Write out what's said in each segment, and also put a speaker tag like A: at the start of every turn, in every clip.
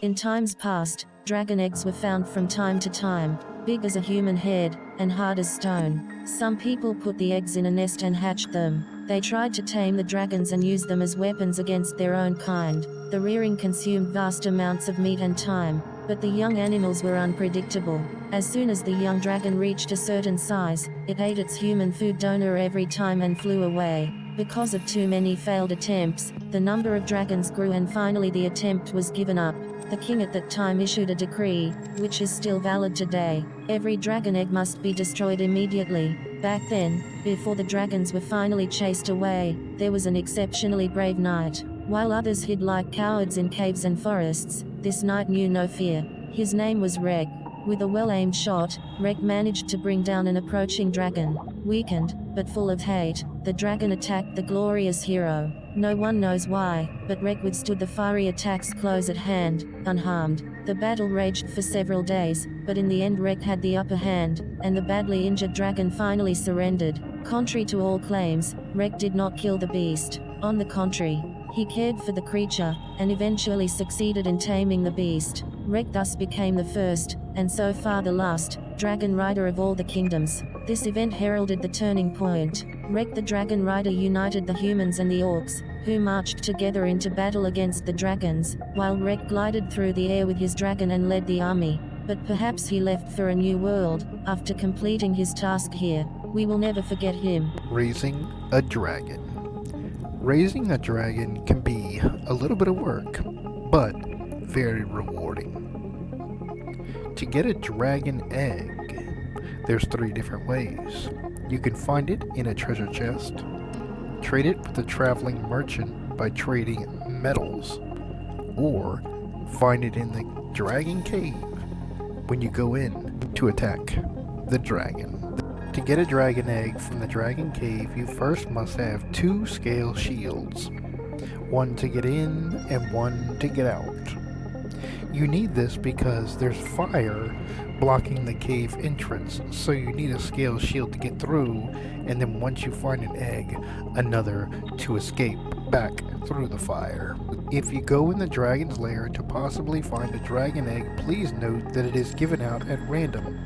A: In times past, dragon eggs were found from time to time, big as a human head, and hard as stone. Some people put the eggs in a nest and hatched them. They tried to tame the dragons and use them as weapons against their own kind. The rearing consumed vast amounts of meat and time, but the young animals were unpredictable. As soon as the young dragon reached a certain size, it ate its human food donor every time and flew away. Because of too many failed attempts, the number of dragons grew and finally the attempt was given up. The king at that time issued a decree, which is still valid today. Every dragon egg must be destroyed immediately. Back then, before the dragons were finally chased away, there was an exceptionally brave knight. While others hid like cowards in caves and forests, this knight knew no fear. His name was Reg. With a well-aimed shot, Reg managed to bring down an approaching dragon. Weakened, but full of hate, the dragon attacked the glorious hero. No one knows why, but Reg withstood the fiery attacks close at hand, unharmed. The battle raged for several days, but in the end Reg had the upper hand, and the badly injured dragon finally surrendered. Contrary to all claims, Reg did not kill the beast. On the contrary, he cared for the creature, and eventually succeeded in taming the beast. Reg thus became the first, and so far the last, dragon rider of all the kingdoms. This event heralded the turning point. Reg the dragon rider united the humans and the orcs, who marched together into battle against the dragons, while Reg glided through the air with his dragon and led the army. But perhaps he left for a new world, after completing his task here. We will never forget him.
B: Raising a dragon. Raising a dragon can be a little bit of work, but very rewarding. To get a dragon egg, there's 3 different ways. You can find it in a treasure chest, trade it with a traveling merchant by trading metals, or find it in the dragon cave when you go in to attack the dragon. To get a dragon egg from the dragon cave, you first must have 2 scale shields, one to get in and one to get out. You need this because there's fire blocking the cave entrance, so you need a scale shield to get through, and then once you find an egg, another to escape back through the fire. If you go in the dragon's lair to possibly find a dragon egg, please note that it is given out at random.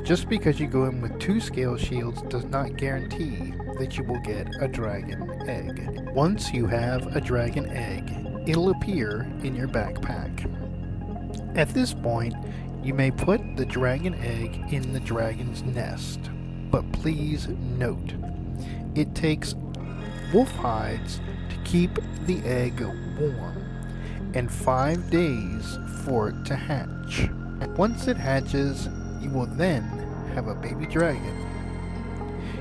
B: Just because you go in with 2 scale shields does not guarantee that you will get a dragon egg. Once you have a dragon egg, it'll appear in your backpack. At this point, you may put the dragon egg in the dragon's nest, but please note, it takes wolf hides to keep the egg warm, and 5 days for it to hatch. Once it hatches, you will then have a baby dragon.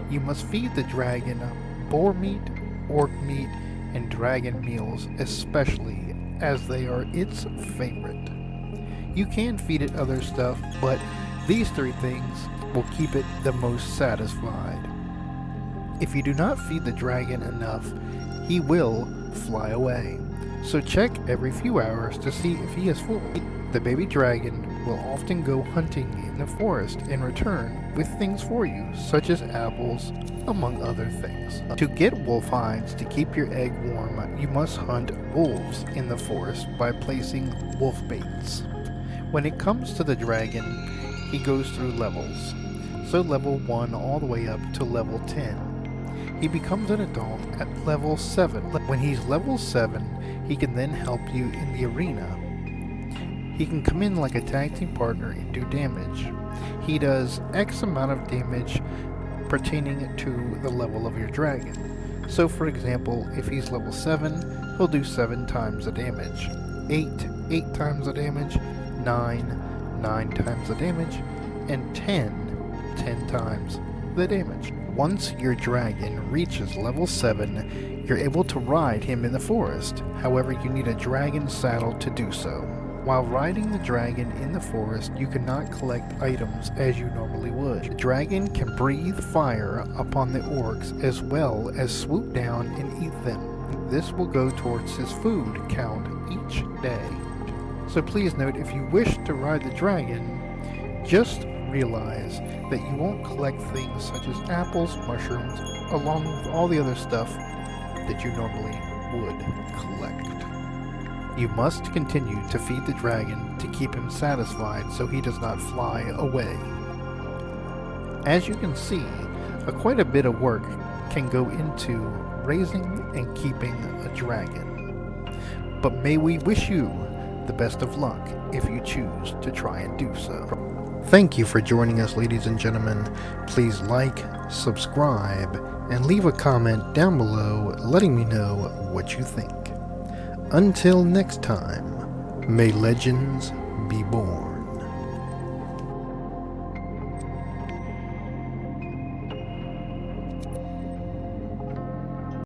B: You must feed the dragon boar meat, orc meat, and dragon meals, especially as they are its favorite. You can feed it other stuff, but these 3 things will keep it the most satisfied. If you do not feed the dragon enough, he will fly away. So check every few hours to see if he is full. The baby dragon will often go hunting in the forest and return with things for you, such as apples, among other things. To get wolf hides to keep your egg warm, you must hunt wolves in the forest by placing wolf baits. When it comes to the dragon, he goes through levels. So level 1 all the way up to level 10. He becomes an adult at level 7. When he's level 7, he can then help you in the arena. He can come in like a tag team partner and do damage. He does X amount of damage pertaining to the level of your dragon. So for example, if he's level 7, he'll do 7 times the damage. 8 times the damage. 9 times the damage, and 10 times the damage. Once your dragon reaches level 7, you're able to ride him in the forest. However, you need a dragon saddle to do so. While riding the dragon in the forest, you cannot collect items as you normally would. The dragon can breathe fire upon the orcs as well as swoop down and eat them. This will go towards his food count each day. So please note, if you wish to ride the dragon, just realize that you won't collect things such as apples, mushrooms, along with all the other stuff that you normally would collect. You must continue to feed the dragon to keep him satisfied so he does not fly away. As you can see, quite a bit of work can go into raising and keeping a dragon. But may we wish you the best of luck if you choose to try and do so. Thank you for joining us, ladies and gentlemen. Please like, subscribe, and leave a comment down below letting me know what you think. Until next time, may legends be born.